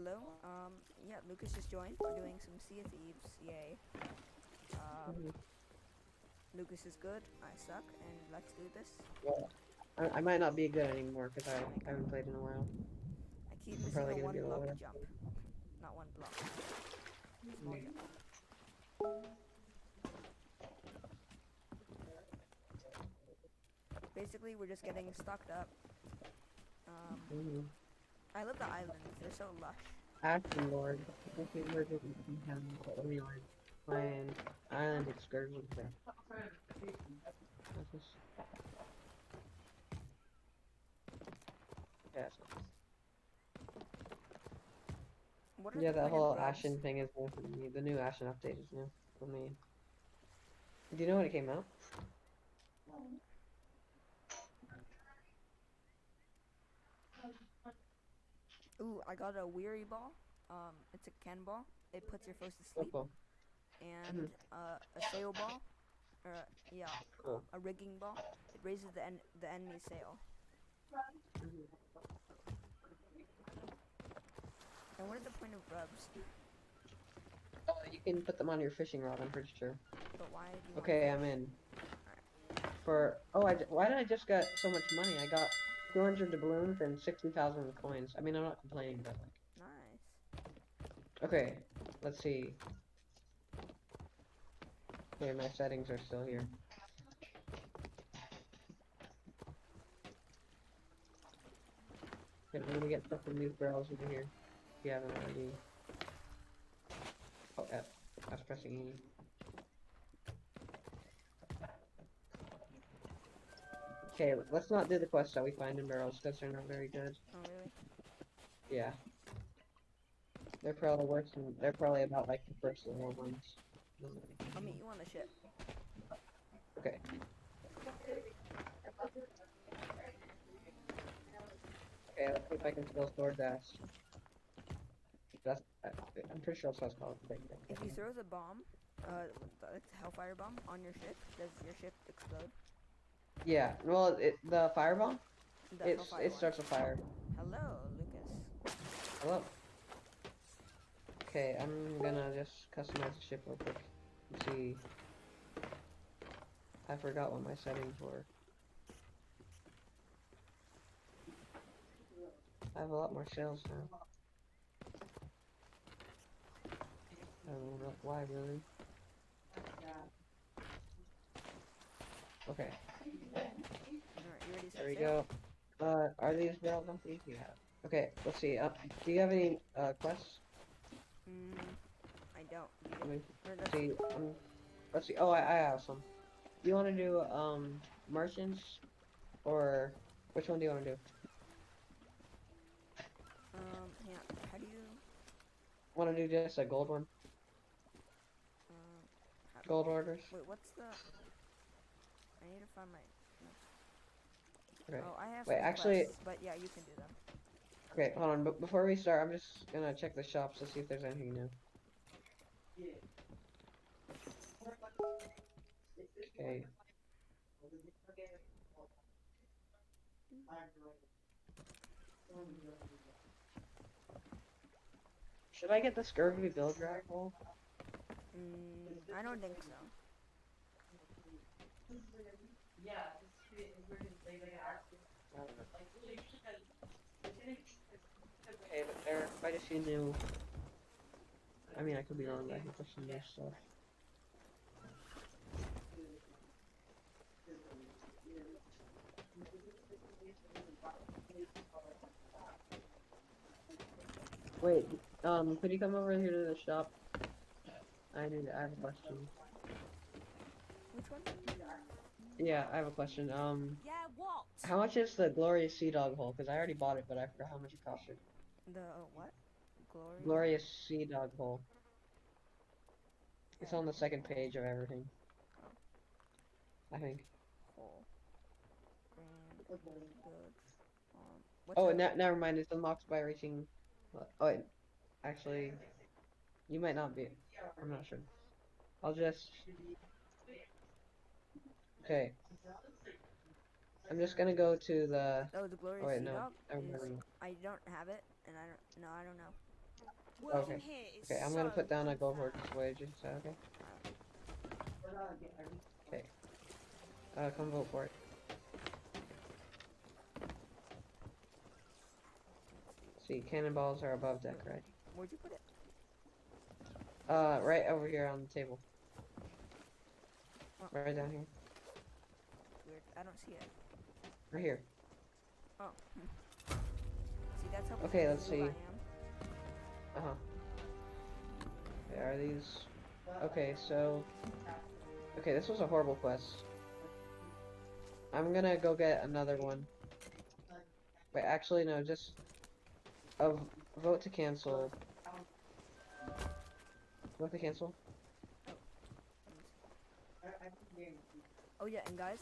hello. Yeah, Lucas just joined. We're doing some Sea of Thieves. Yay. Uh, Mhm. Lucas is good. I suck, and let's do this. Well, I might not be good anymore because Oh my I haven't god. played in a while. I keep I'm missing probably a gonna be one a little block rusty. jump. Not one block. Small Mhm. jump. Basically, we're just getting stocked up. Um, Mhm. I love the islands. They're so lush. Action Lord. Okay, we're doing Lord playing Island Excursion thing. That's just- Yeah, What is yeah, the that point of whole grubs? Ashen thing is new for me. The new Ashen update is new for me. Do you know when it came out? Ooh, I got a weary ball. It's a cannonball. It puts your foes to Oh, sleep. cool. And Mhm. a sail ball. Or yeah, Cool. a rigging ball. It raises the enemy's sail. Mhm. And what is the point of grubs? You can put them on your fishing rod, I'm pretty sure. But why do you want Okay, I'm fish? in. Alright, Why did I just get so much money? I got 200 doubloons and 60,000 coins. I mean, I'm not complaining, but like, nice. okay, let's see. Okay, my settings are still here. Okay, I'm gonna get stuff from these barrels over here. If you haven't already. Oh, F. I was pressing E. Okay, let's not do the quests that we find in barrels because they're not very good. Oh, really? Yeah, they're probably worse than they're probably about like the first level ones. I'll meet you on the ship. Okay. Okay, let's see if I can spell sword dash. I'm pretty sure that's what it's called. If you throw the bomb, the Hellfire bomb, on your ship, does your ship explode? Yeah, well, the firebomb, The Hellfire it one. starts a fire. Hello, Lucas. Hello. Okay, I'm gonna just customize the ship real quick. Let's see. I forgot what my settings were. I have a lot more sails now. I don't know why, really. Okay, Alright, you ready to there set we sail? go. Are these barrel empty? Yeah. Okay, let's see. Do you have any quests? Mm, I don't. Do Let you? me Or let's see. see. Let's see. Oh, I have some. Do you want to do merchants or which one do you want to do? Yeah. How do you? Want to do just a gold one? Um, how, Gold orders. wait. What's the? I need to find my. Okay. Oh, I have Wait, some actually, quests, but yeah, you can do them. okay, hold on. But before we start, I'm just gonna check the shops to see if there's anything new. Okay. Should I get the scurvy build rifle? I don't think so. I don't know. Okay, but there are quite a few new. I mean, I could be wrong, but I think there's some new stuff. Wait, could you come over here to the shop? I have a question. Which one? Yeah, I have a question. Yeah, what? How much is the Glorious Sea Dog hole? Because I already bought it, but I forgot how much it cost. The what? Glory Glorious Sea Dog hole. It's on the second page of everything, oh, I think. hole. Grand good. What's Oh, that? never mind. It's unlocked by reaching. Oh, wait, actually, you might not be. I'm not sure. I'll just. Okay, I'm just gonna go to the. Oh, the Oh glorious wait, sea no. dog Never is. mind. I don't have it, and I don't. No, I don't know. Working Okay. here is Okay, I'm so gonna put down a gold fun. horse's wages. Okay. Okay. Come vote for it. See, cannonballs are above deck, right? Where'd you put it? Right over here on the table. Oh, Right down here. weird. I don't see it. Right here. Oh. See, that's how Okay, let's smooth I see. am. Uh-huh. Okay, are these... Okay, so... Okay, this was a horrible quest. I'm gonna go get another one. Wait, actually, no, just... Vote to cancel. Vote to cancel? Oh. Oh yeah, and guys,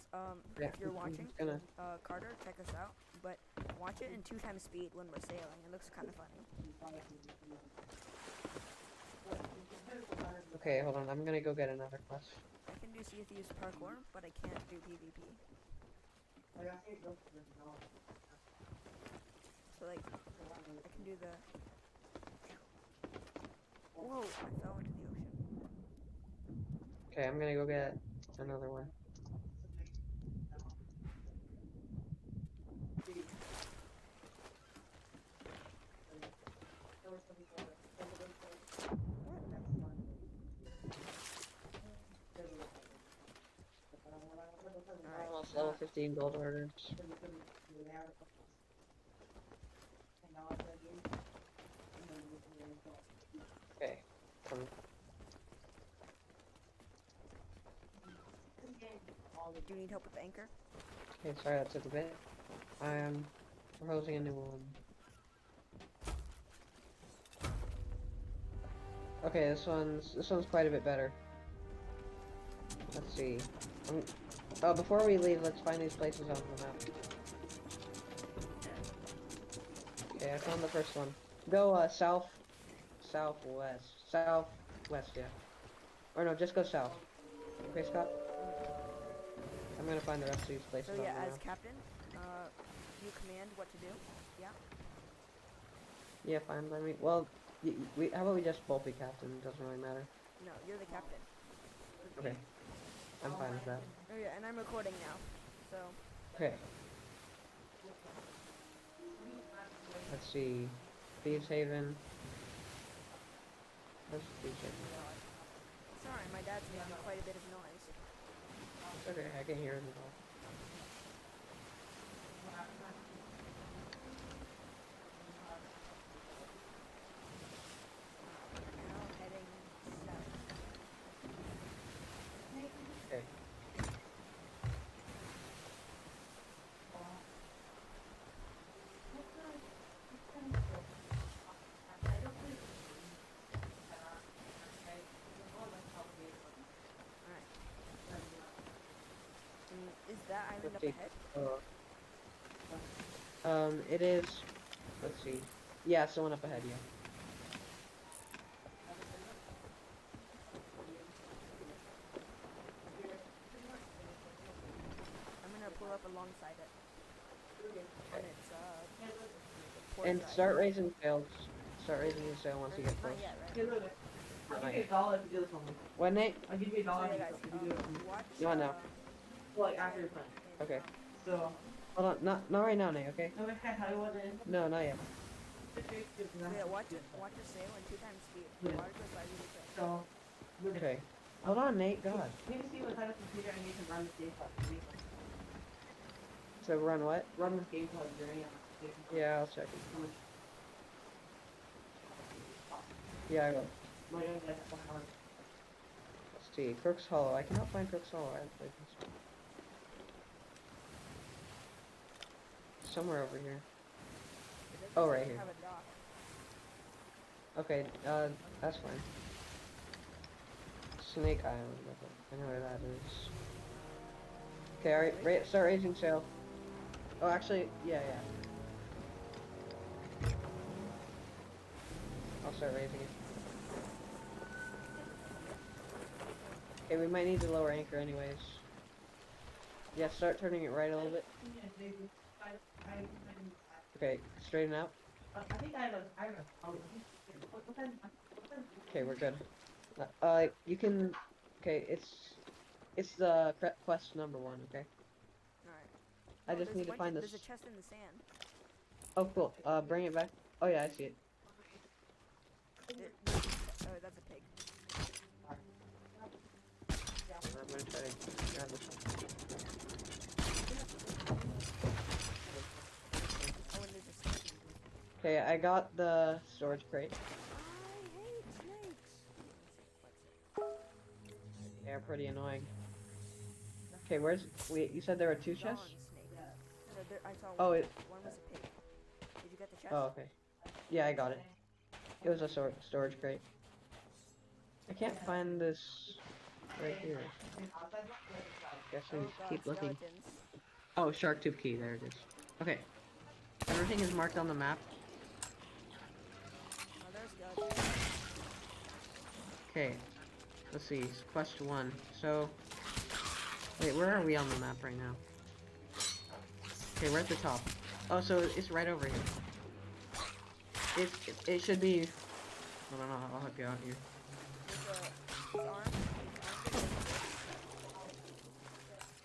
Yeah, if you're I'm watching, just gonna... Carter, check us out. But watch it in 2x speed when we're sailing. It looks kind of funny. Okay, hold on, I'm gonna go get another quest. I can do Sea of Thieves parkour, but I can't do PvP. So like, I can do the... Whoa, I fell into the ocean. Okay, I'm gonna go get another one. Alright, Almost level 15 gold orders. Okay, come. do you need help with the anchor? Okay, sorry that took a bit. I am proposing a new one. Okay, this one's quite a bit better. Let's see. Oh, before we leave, let's find these places on the map. Okay, I found the first one. Go southwest, yeah. Or no, just go south. Okay, Scott. I'm gonna find the rest of these places So yeah, on the as map. captain, you command what to do. Yeah. Yeah, fine by me. Well, how about we just both be captain? It doesn't really matter. No, you're the captain. Okay, I'm fine with that. Oh yeah, and I'm recording now. So Okay. Let's see. Thieves Haven. Where's Thieves Haven? sorry, my dad's making quite a bit of noise. It's okay, I can hear it at all. Now heading south. Okay. Alright. Is that island Let's up see. ahead? It is. Let's see. Yeah, it's the one up ahead, yeah. I'm gonna pull up alongside it. And it's port And side. start raising sails. Start raising your sail once you get Not close. yet, right? Hey, look, I'll Not give you yet. $1 if you do this one. What, Nate? I'll give you So $1 yeah, guys, if you do it for me. watch. You want now? Well, like after you're done. Okay. So, Hold on, not right now, Nate, okay? no, okay, how do you want it? No, not yet. So yeah, watch your sail in 2x speed. The water goes by really quick. So, Okay. Hold on, Nate, God. can you see what type of computer I need to run this game plus? So run what? Run this game plus journey on this game. Yeah, I'll check it. Yeah, I will. We're gonna get it 100. Let's see. Crook's Hollow. I cannot find Crook's Hollow. I haven't played this one. Somewhere over here. It doesn't Oh, right seem to here. have a dock. Okay, that's fine. Snake Island. I know where that is. Okay, alright, start raising sail. Oh, actually, yeah. I'll start raising it. Okay, we might need to lower anchor anyways. Yeah, start turning it right a little bit. Okay, straighten out. I think I have a Okay, we're good. You can. Okay, it's the quest number 1. Okay. Alright. I Oh, just need to find there's a this. chest in the sand. Oh, cool. Bring it back. Oh yeah, I see it. Oh, that's a pig. I'm gonna try to grab this one. Oh, and there's a snake. Okay, I got the storage crate. I hate snakes. Let's see. They're pretty annoying. Okay, wait, you said there were 2 chests? Non-snake. No, I saw Oh, one. it. One was a pig. Did you get the chest? Oh, okay. Yeah, I got it. It was a storage crate. I can't find this right here. Guess we Oh just god, keep looking. skeletons. Oh, shark tooth key. There it is. Okay. Everything is marked on the map. Oh, there's skeletons. Okay. Let's see. Quest 1. So, wait, where are we on the map right now? Okay, we're at the top. Oh, so it's right over here. It should be. I don't know. I'll help you out here. There's a arm.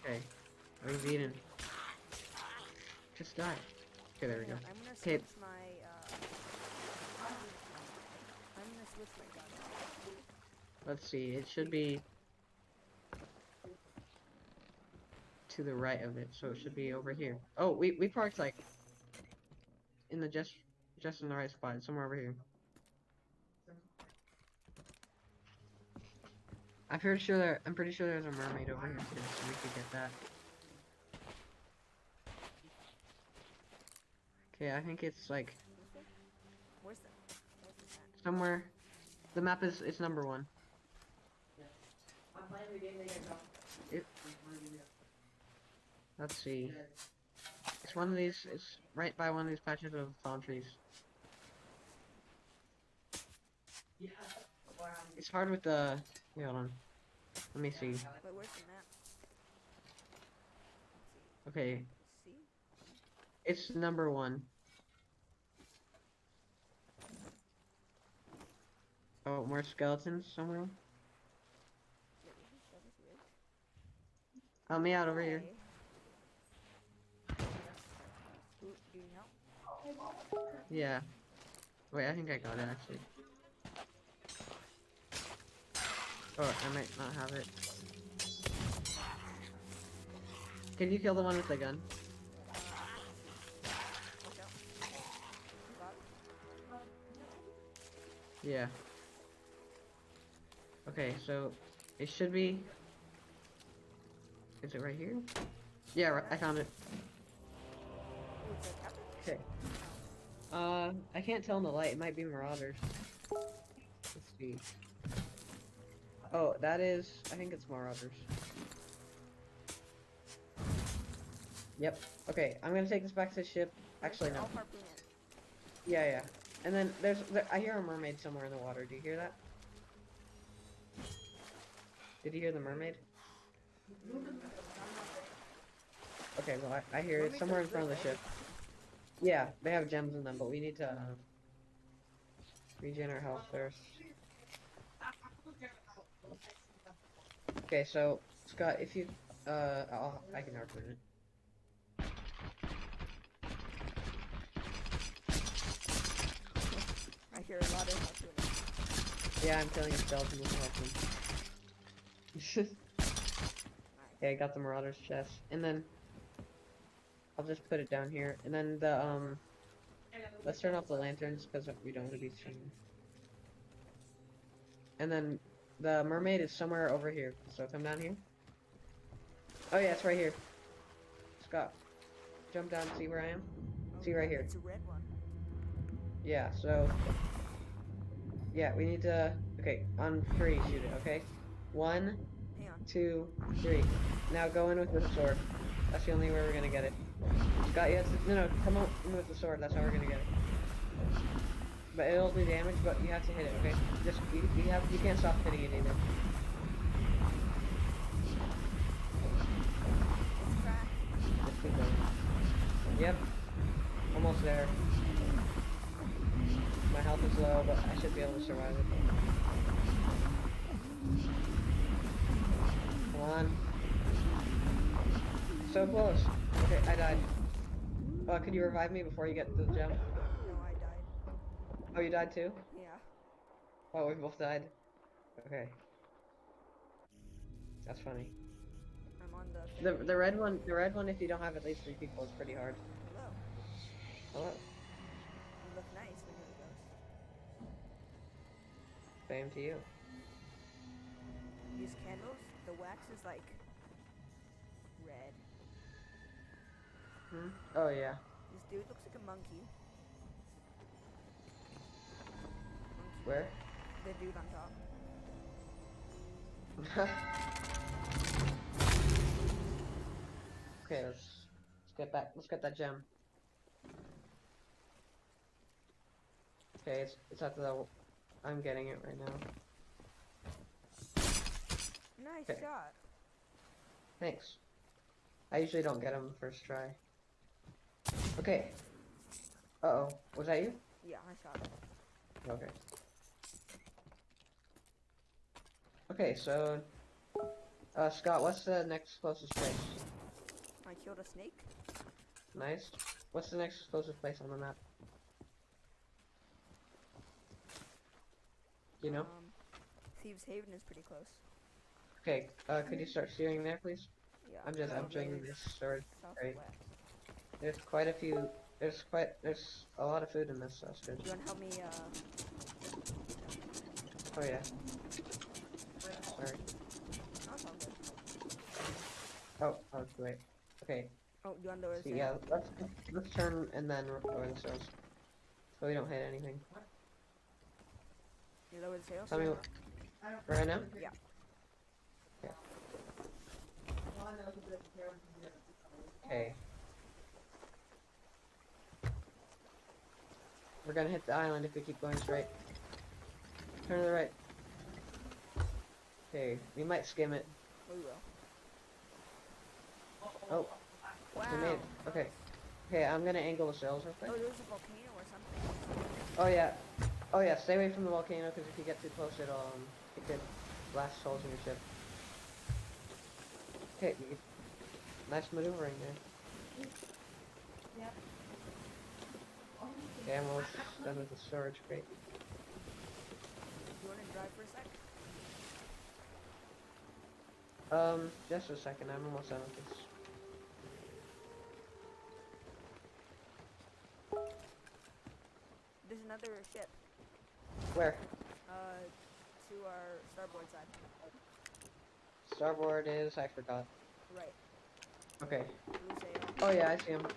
Okay. We've eaten. Just die. Okay, there we go. I'm gonna Okay. switch my gun. Let's see. It should be to the right of it, so it should be over here. Oh, we parked like in the just in the right spot, somewhere over here. I'm pretty sure there's a mermaid over here too, so we could get that. Okay, I think it's like Where's that? somewhere. The map it's number 1. Let's see. It's one of these. It's right by one of these patches of palm trees. It's hard with the. Wait, hold on. Let me see. Wait, where's the map? Okay, See? it's number 1. Oh, more skeletons somewhere. That was weird. Help me out over here. Ooh, do you need help? Yeah. Wait, I think I got it actually. Oh, I might not have it. Can you kill the one with the gun? Watch out. Got it. Yeah. Okay, so it should be. Is it right here? Yeah, I found it. Ooh, it's a captain? Okay. I can't tell in the light. It might be marauders. Let's see. Oh, that is. I think it's marauders. Yep. Okay, I'm gonna take this back to the ship. Actually, no. I'll harpoon it. Yeah. And then I hear a mermaid somewhere in the water. Do you hear that? Did you hear the mermaid? Okay, well I hear it somewhere in front of the ship. Yeah, they have gems in them, but we need to regen our health first. Okay, so Scott, if you I can harpoon it. I hear a lot of harpooning. Yeah, I'm killing a skeleton with a harpoon. Okay, I got the Marauder's chest, and then I'll just put it down here, and then the let's turn off the lanterns because we don't want to be seen. And then the mermaid is somewhere over here, so come down here. Oh yeah, it's right here. Scott, jump down, see where I am? See right here. It's a red one. Yeah, so yeah, we need to. Okay, on 3, shoot it. Okay, 1, Hang on. 2, 3. Now go in with the sword. That's the only way we're gonna get it. Scott, you have to. No, come on in with the sword. That's how we're gonna get it. But it'll do damage, but you have to hit it. Okay, just you can't stop hitting it either. It's cracked. Just keep going. Yep, almost there. My health is low, but I should be able to survive it. Come on. So close. Okay, I died. Could you revive me before you get the gem? No, I died. Oh, you died too? Yeah. Oh, we both died. Okay. That's funny. I'm on the The red one, if you don't have at least 3 people, is pretty hard. Hello. Hello. You look nice when you're a ghost. Same to you. These candles, the wax is like red. Hmm? Oh, yeah. This dude looks like a monkey. Monkey. Where? The dude on top. Okay, let's get back. Let's get that gem. Okay, it's at the. I'm getting it right now. Nice Okay. shot. Thanks. I usually don't get them first try. Okay. Uh-oh. Was that you? Yeah, I shot him. Okay. Okay, so... Scott, what's the next closest place? I killed a snake. Nice. What's the next closest place on the map? You know? Thieves Haven is pretty close. Okay, could you start steering there, please? Yeah. I'm doing this storage. Great. Southwest. There's quite a few... There's a lot of food in this, so that's good. You wanna help me, Oh, yeah. Sorry. that's all good. Oh, great. Okay, Oh, do you want to lower the so sail? yeah, let's turn and then lower the sails. So we don't hit anything. You lower the sail? Tell me what... Right now? Yeah. Okay. We're gonna hit the island if we keep going straight. Turn to the right. Okay, we might skim it. We will. Oh, Wow. we made it. Okay. Okay, I'm gonna angle the sails real quick. Oh, there's a volcano or something. Oh yeah. Oh yeah, stay away from the volcano because if you get too close it could blast holes in your ship. Okay, nice maneuvering there. Okay, I'm almost done with the storage crate. You want to drive for a sec? Just a second, I'm almost done with this. There's another ship. Where? To our starboard side. Starboard is, I forgot. Right. Okay. Blue sail. Oh yeah, I see him. Do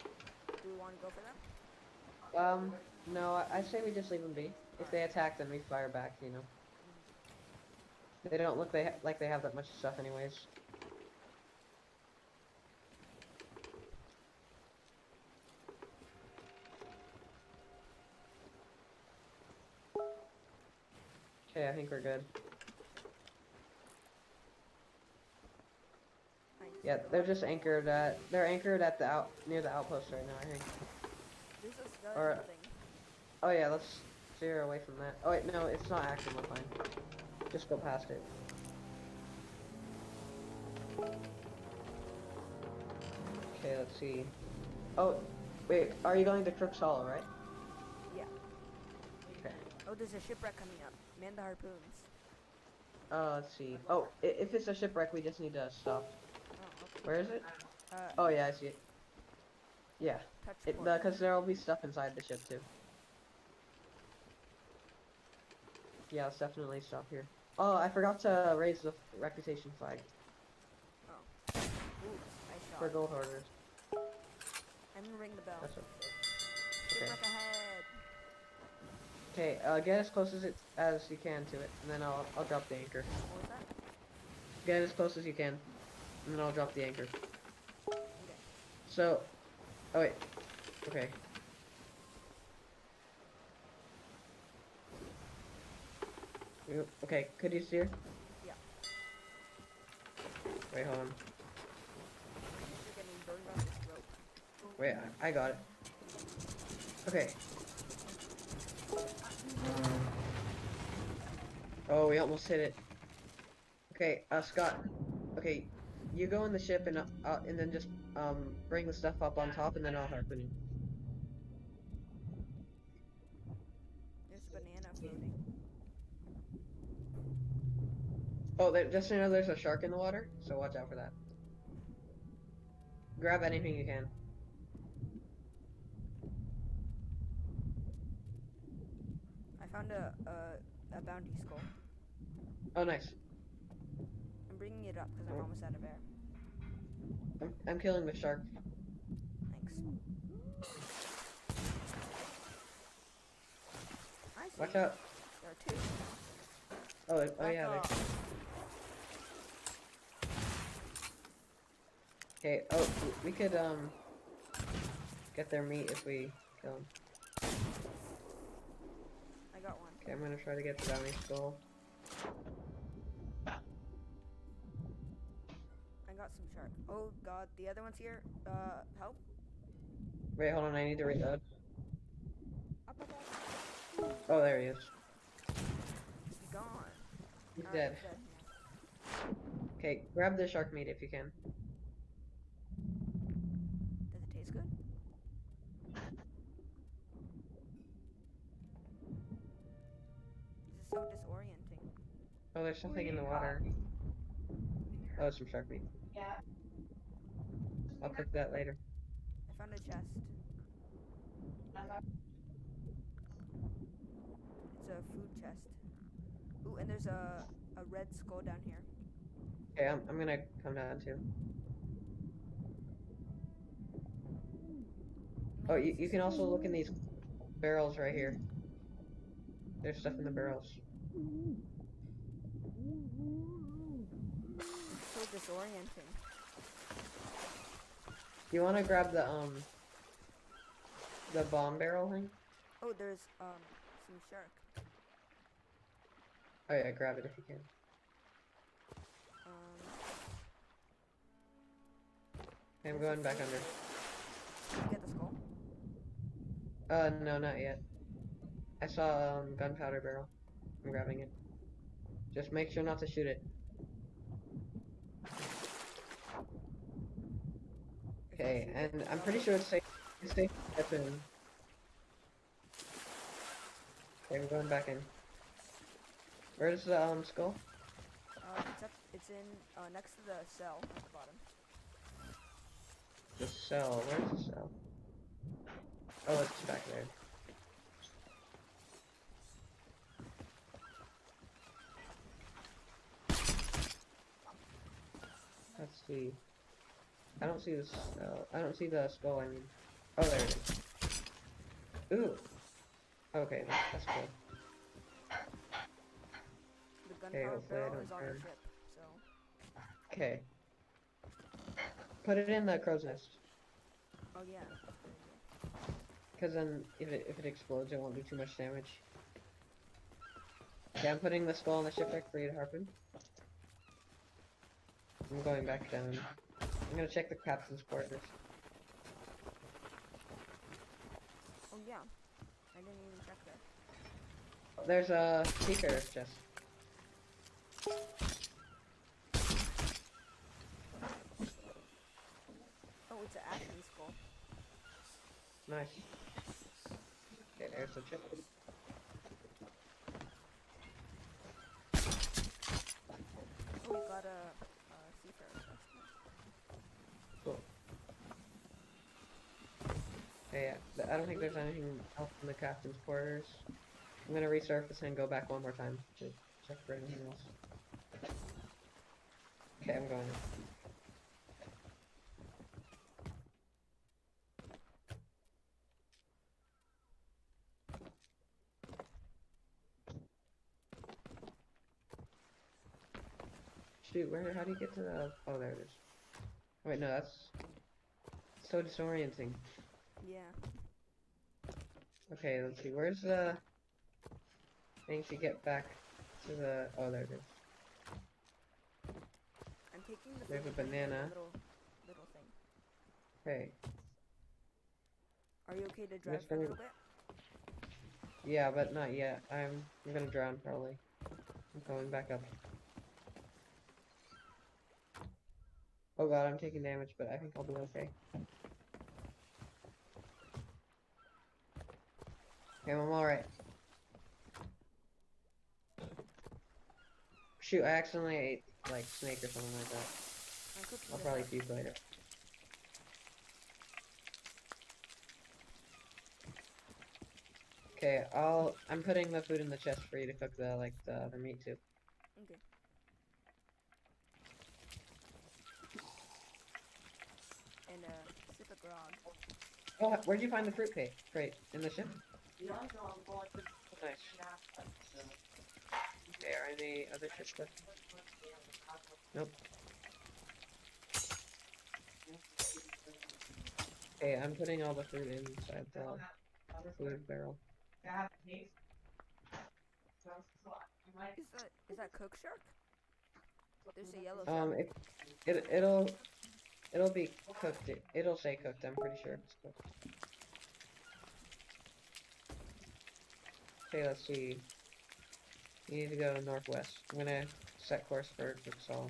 we want to go for them? No, I say we just leave them be. If they attack, then we fire back, you know. They don't look like they have that much stuff anyways. Okay, I think we're good. Nice. Yeah, they're anchored at the near the outpost right now, I think. There's a skeleton Or- thing. Oh yeah, let's steer away from that. Oh wait, no, it's not active, we're fine. Just go past it. Okay, let's see. Oh, wait, are you going to Crook's Hollow, right? Yeah. Okay. Oh, there's a shipwreck coming up. Man the harpoons. Let's see. Oh, if it's a shipwreck, we just need to stop. Oh, okay. Where is it? Uh, Oh yeah, I see it. Yeah, touch port. because there will be stuff inside the ship too. Yeah, let's definitely stop here. Oh, I forgot to raise the reputation flag Oh. Ooh, nice shot. for gold hoarders. And ring the bell. That's okay. Shipwreck ahead. Okay, get as close as you can to it, and then I'll drop the anchor. What was that? Get as close as you can, and then I'll drop the anchor. Okay. So, oh wait, okay. Okay, could you steer? Yeah. Wait, hold on. You're getting burned on this rope. Wait, I got it. Okay. Oh, we almost hit it. Okay, Scott. Okay, you go in the ship and then just bring the stuff up on top, and then I'll harpoon you. There's a banana floating. Oh, just so you know, there's a shark in the water, so watch out for that. Grab anything you can. I found a bounty skull. Oh, nice. I'm bringing it up because I'm almost out of air. I'm killing the shark. Thanks. I see. Watch out. There are two. Oh Back yeah. off. Okay. Oh, we could get their meat if we kill them. I got one. Okay, I'm gonna try to get the bounty skull. I got some shark. Oh god, the other one's here. Help. Wait, hold on. I need to reload. Up, up, up. Oh, there he is. He's gone. He's Alright, dead. he's dead. Yeah. Okay, grab the shark meat if you can. Does it taste good? This is so disorienting. Oh, there's something in the water. Oh, it's some shark meat. Yeah. I'll cook that later. I found a chest. It's a food chest. Ooh, and there's a red skull down here. Okay, I'm gonna come down too. Oh, you can also look in these barrels right here. There's stuff in the barrels. It's so disorienting. You want to grab the bomb barrel thing? Oh, there's some shark. Oh yeah, grab it if you can. Okay, I'm going back under. Did you get the skull? No, not yet. I saw gunpowder barrel. I'm grabbing it. Just make sure not to shoot it. Okay, and I'm pretty sure it's safe. It's safe to step in. Okay, we're going back in. Where's the skull? It's in next to the cell at the bottom. The cell. Where's the cell? Oh, it's back there. Let's see. I don't see the cell. I don't see the skull. I mean. Oh, there it is. Ooh. Okay, that's cool. The Okay, gunpowder hopefully I barrel don't is on the burn. ship, so Okay. Put it in the crow's nest. oh yeah. Because then, if it explodes, it won't do too much damage. Okay, I'm putting the skull on the shipwreck for you to harpoon. I'm going back down. I'm gonna check the captain's quarters. Oh yeah. I didn't even check there. There's a seafarer's chest. Oh, it's an ashen skull. Nice. Okay, there's the chip. Oh, we got a seafarer chest. Cool. Okay, yeah. I don't think there's anything else in the captain's quarters. I'm gonna resurface and go back one more time to check for anything else. Okay, I'm going. Shoot, how do you get to the... Oh, there it is. Wait, no, that's so disorienting. Yeah. Okay, let's see, where's the thing to get back to the... Oh, there it is. I'm taking the There's a food, banana. little thing. Okay. Are you okay to drive Yes, for a I little am. bit? Yeah, but not yet. I'm gonna drown probably. I'm coming back up. Oh god, I'm taking damage, but I think I'll be okay. Okay, I'm alright. Shoot, I accidentally ate, like, snake or something like that. I'm cooking I'll this probably up. puke later. Okay, I'm putting the food in the chest for you to cook the other meat too. Okay. And sip a grog. Oh, where'd you find the fruit crate? In the ship? Nice. Okay, are any other ship stuff? Nope. Okay, I'm putting all the fruit inside the food barrel. Is that cook shark? There's a yellow shark. If it'll be cooked. It'll say cooked. I'm pretty sure it's cooked. Okay, let's see. You need to go northwest. I'm gonna set course for Cooksaw.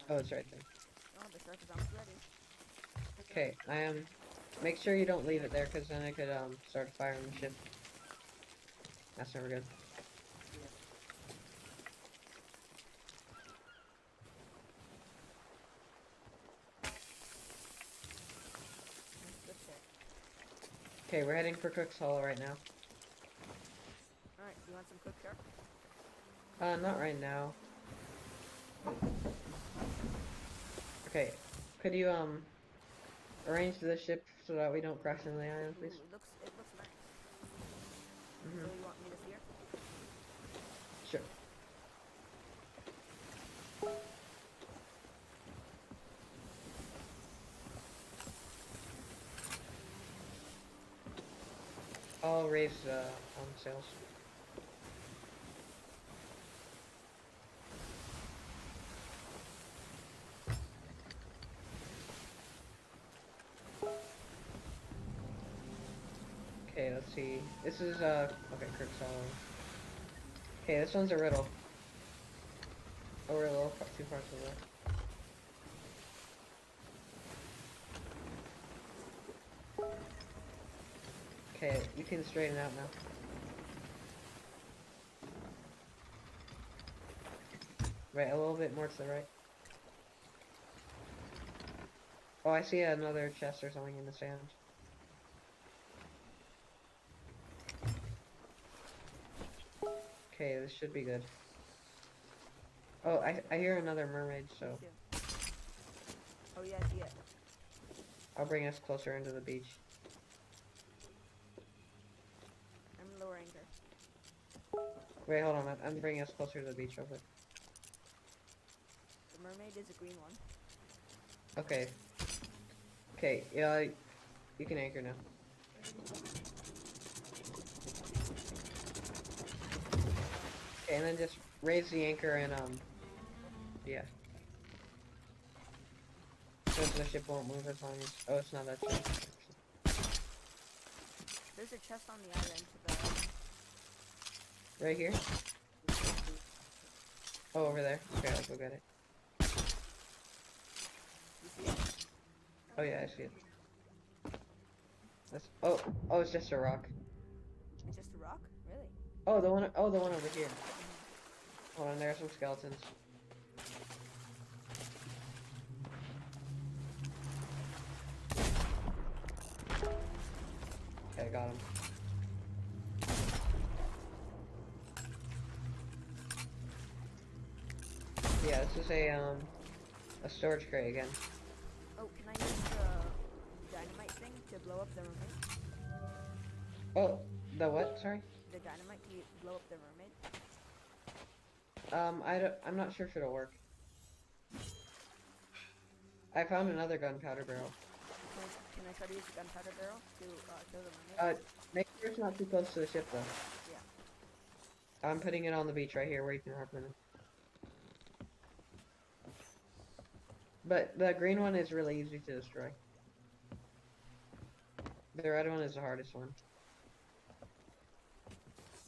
Oh, it's right there. Oh, the shark is almost ready. Okay, make sure you don't leave it there, because then I could start firing the ship. That's never good. That's good shit. Okay, we're heading for Cook's Hollow right now. Alright, you want some cook shark? Not right now. Okay, could you arrange the ship so that we don't crash into the island, please? Ooh, it looks nice. Mm-hmm. So you want me to steer? Sure. I'll raise sails. Okay, let's see. This is okay, Cook's Hollow. Okay, this one's a riddle. Oh, we're a little too far to the left. Okay, you can straighten out now. Right, a little bit more to the right. Oh, I see another chest or something in the sand. Okay, this should be good. Oh, I hear another mermaid, so Me too. Oh yeah, I see it. I'll bring us closer into the beach. I'm lower anchor. Wait, hold on, I'm bringing us closer to the beach real quick. The mermaid is a green one. Okay. Okay, yeah, you can anchor now. Okay, and then just raise the anchor and, yeah. Because the ship won't move as long as... Oh, it's not that chest. There's a chest on the island to the... Right here? Oh, over there. Okay, I'll go get it. You see it? Oh yeah, I see it. That's... Oh, it's just a rock. It's just a rock? Really? Oh, the one over here. Hold on, there are some skeletons. Okay, got him. Yeah, this is a storage crate again. Oh, can I use the dynamite thing to blow up the mermaid? Oh, the what? Sorry? The dynamite to blow up the mermaid? I'm not sure if it'll work. I found another gunpowder barrel. Can I try to use the gunpowder barrel to kill the mermaid? Make sure it's not too close to the ship though. Yeah. I'm putting it on the beach right here where you can harpoon it. But the green one is really easy to destroy. The red one is the hardest one.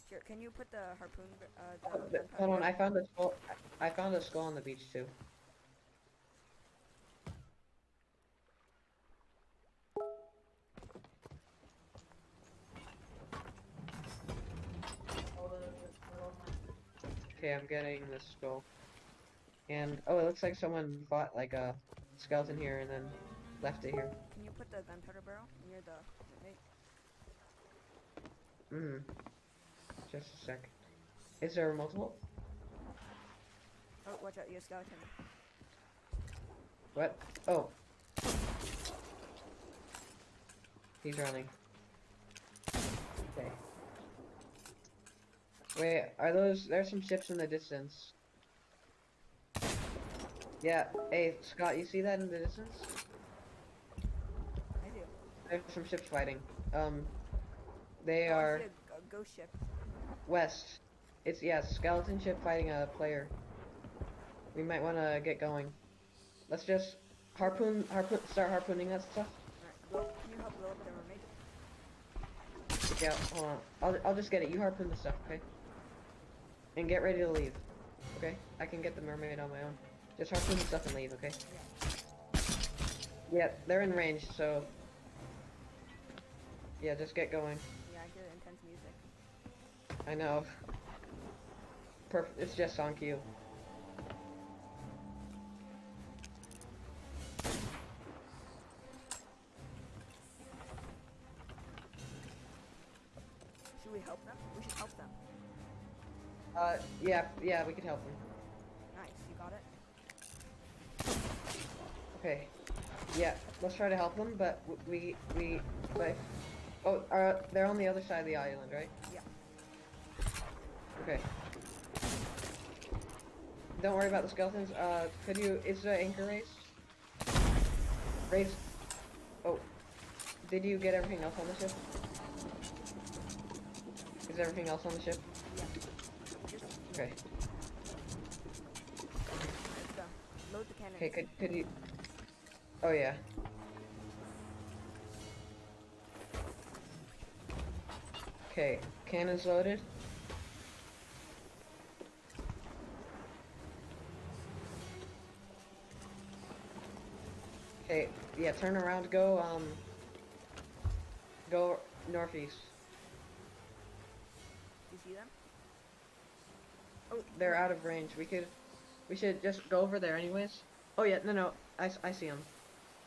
Here, can you put the harpoon, Oh, the hold on, gunpowder? I found a skull. I found a skull on the beach too. Okay, I'm getting this skull. And oh, it looks like someone fought like a skeleton here and then left it here. Can you put the gunpowder barrel near the mermaid? Hmm. Just a sec. Is there multiple? Oh, watch out, you have a skeleton. What? Oh. He's running. Okay. Wait, are those... There's some ships in the distance. Yeah, hey, Scott, you see that in the distance? I do. There's some ships fighting. They Oh, I are see a ghost ship. west. It's, yeah, skeleton ship fighting a player. We might want to get going. Let's just start harpooning that stuff. Alright, can you help blow up the mermaid? Yeah, hold on. I'll just get it. You harpoon the stuff, okay? And get ready to leave. Okay? I can get the mermaid on my own. Just harpoon the stuff and leave, okay? Yeah, they're in range, so... Yeah, just get going. Yeah, I hear intense music. I know. It's just on cue. Should we help them? We should help them. Yeah, we could help them. Nice, you got it? Okay. Yeah, let's try to help them, but but... Oh, they're on the other side of the island, right? Yeah. Okay. Don't worry about the skeletons. Is the anchor raised? Raised. Oh. Did you get everything else on the ship? Is everything else on the ship? Yeah. Okay. Let's go. Load the cannon. Okay, could you... Oh, yeah. Okay, cannons loaded. Okay, yeah, turn around, go northeast. Do you see them? Oh, they're out of range. We should just go over there anyways. Oh yeah, no, I see them.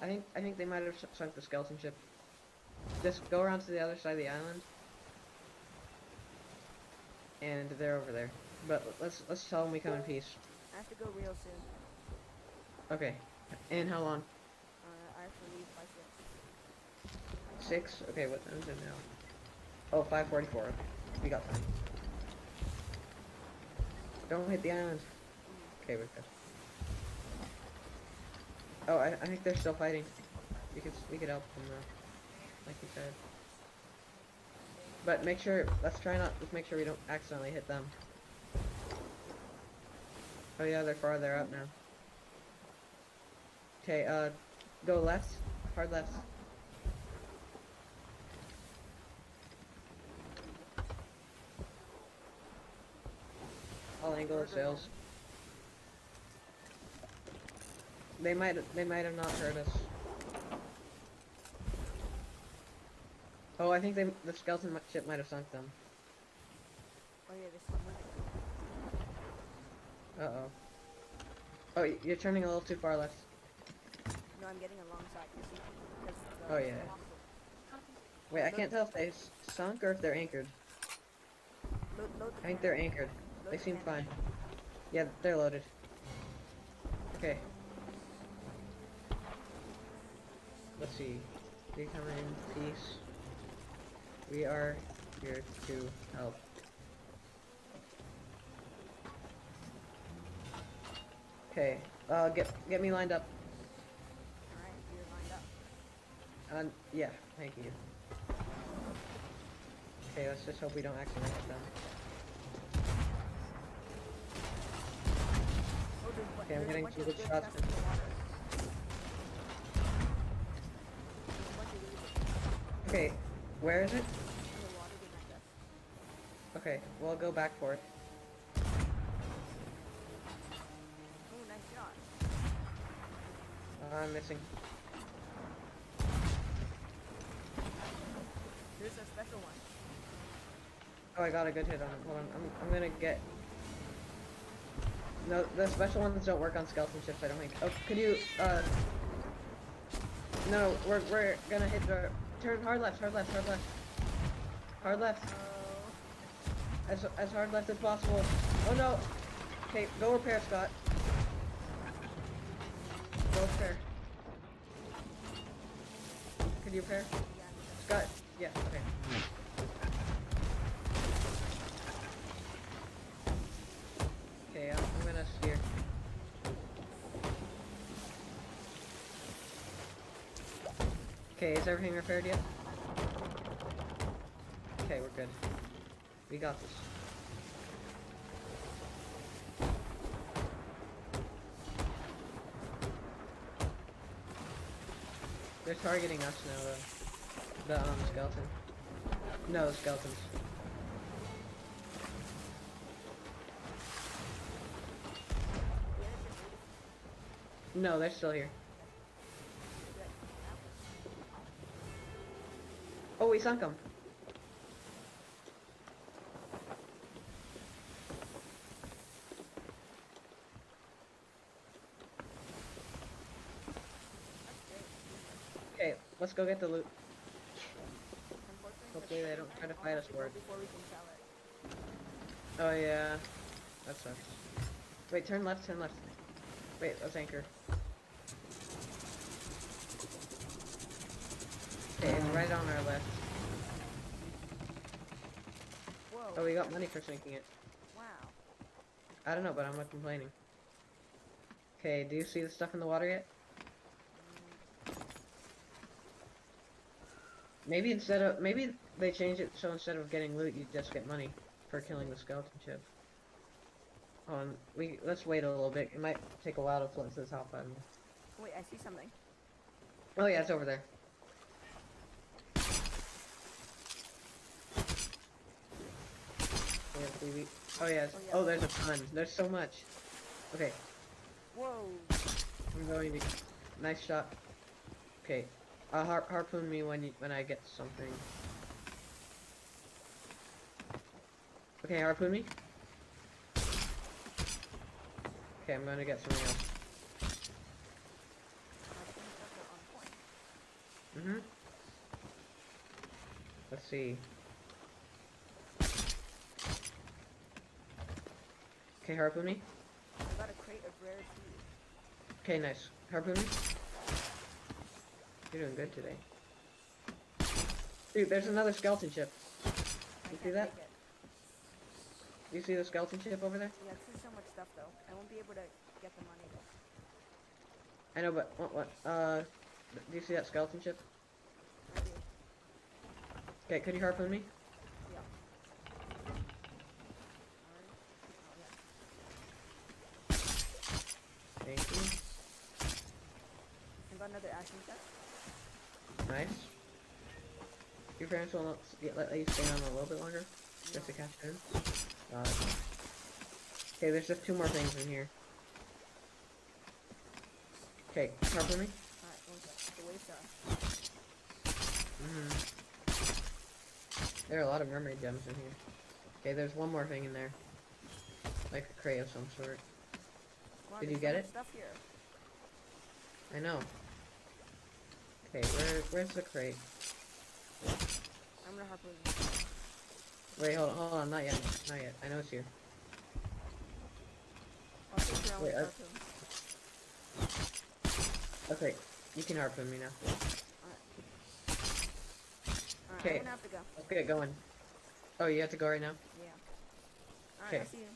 I think they might have sunk the skeleton ship. Just go around to the other side of the island. And they're over there. But let's tell them we come in peace. I have to go real soon. Okay. And how long? I have to leave by 6. 6? Okay, what time is it now? Oh, 5:44. We got time. Don't hit the island. Okay, we're good. Oh, I think they're still fighting. We could help them though, like you said. But let's make sure we don't accidentally hit them. Oh yeah, they're farther out now. Okay, go left, hard left. I'll angle the sails. They might have not heard us. Oh, I think the skeleton ship might have sunk them. Oh yeah, there's someone. Uh-oh. Oh, you're turning a little too far left. No, I'm getting alongside. You see? Because Oh yeah. Wait, I can't tell if they sunk or if they're anchored. Load I think they're anchored. They seem fine. Yeah, they're loaded. Okay. Let's see. We come in peace. We are here to help. Okay. Get me lined up. Alright, you're lined up. Yeah. Thank you. Okay, let's just hope we don't accidentally hit them. Oh, Okay, I'm there's a getting bunch some of good good shots. stuff in the water. There's a bunch of really good stuff. Okay, where is it? In the water behind us. Okay, we'll go back for it. Ooh, nice shot. I'm missing. Here's a special one. Oh, I got a good hit on him. Hold on, I'm gonna get... No, the special ones don't work on skeleton ships, I don't think. Oh, could you, No, we're gonna hit the... Turn hard left, hard left, hard left. Hard left. Oh. As hard left as possible. Oh no! Okay, go repair, Scott. Go repair. Could you repair? Yeah. Scott, yeah, okay. Okay, I'm gonna steer. Okay, is everything repaired yet? Okay, we're good. We got this. They're targeting us now, though. The, skeleton. No, skeletons. No, they're still here. Oh, we sunk them. Okay, let's go get the loot. Hopefully they don't try to fight us for it. Before we can sell it. Oh yeah, that sucks. Wait, turn left, turn left. Wait, let's anchor. Okay, it's right on our left. Whoa. Oh, we got money for sinking it. Wow. I don't know, but I'm not complaining. Okay, do you see the stuff in the water yet? Maybe they changed it so instead of getting loot, you just get money for killing the skeleton ship. Let's wait a little bit. It might take a while to float to the top island. Wait, I see something. Oh yeah, it's over there. We have 3 weeks. Oh yes. Oh, yeah. Oh, there's a ton. There's so much. Okay, Whoa. I'm going to. Nice shot. Okay, harpoon me when I get something. Okay, harpoon me. Okay, I'm gonna get something else. Mm-hmm. Let's see. Okay, harpoon me. I got a crate of rare tea. Okay, nice. Harpoon me. You're doing good today. Dude, there's another skeleton ship. I You see can't that? take it. You see the skeleton ship over there? Yeah, this is so much stuff though. I won't be able to get the money though. I know, but do you see that skeleton ship? I do. Okay, could you harpoon me? Yeah. Thank you. I got another ashen chest. Nice. Your parents will let you stay on a little bit longer? Just to catch in? Okay, there's just 2 more things in here. Okay, harpoon me? Alright, one sec. The waves are. There are a lot of mermaid gems in here. Okay, there's one more thing in there. Like a crate of some sort. Wow, Did there's you get so much it? Stuff here. I know. Okay, where's the crate? I'm gonna harpoon you. Wait, hold on, not yet. Not yet. I know it's here. I'll take your own Wait, harpoon. Okay, you can harpoon me now. Alright, Okay. I'm gonna have to go. Let's get going. Oh, you have to go right now? Yeah. Alright, Okay. I'll see you.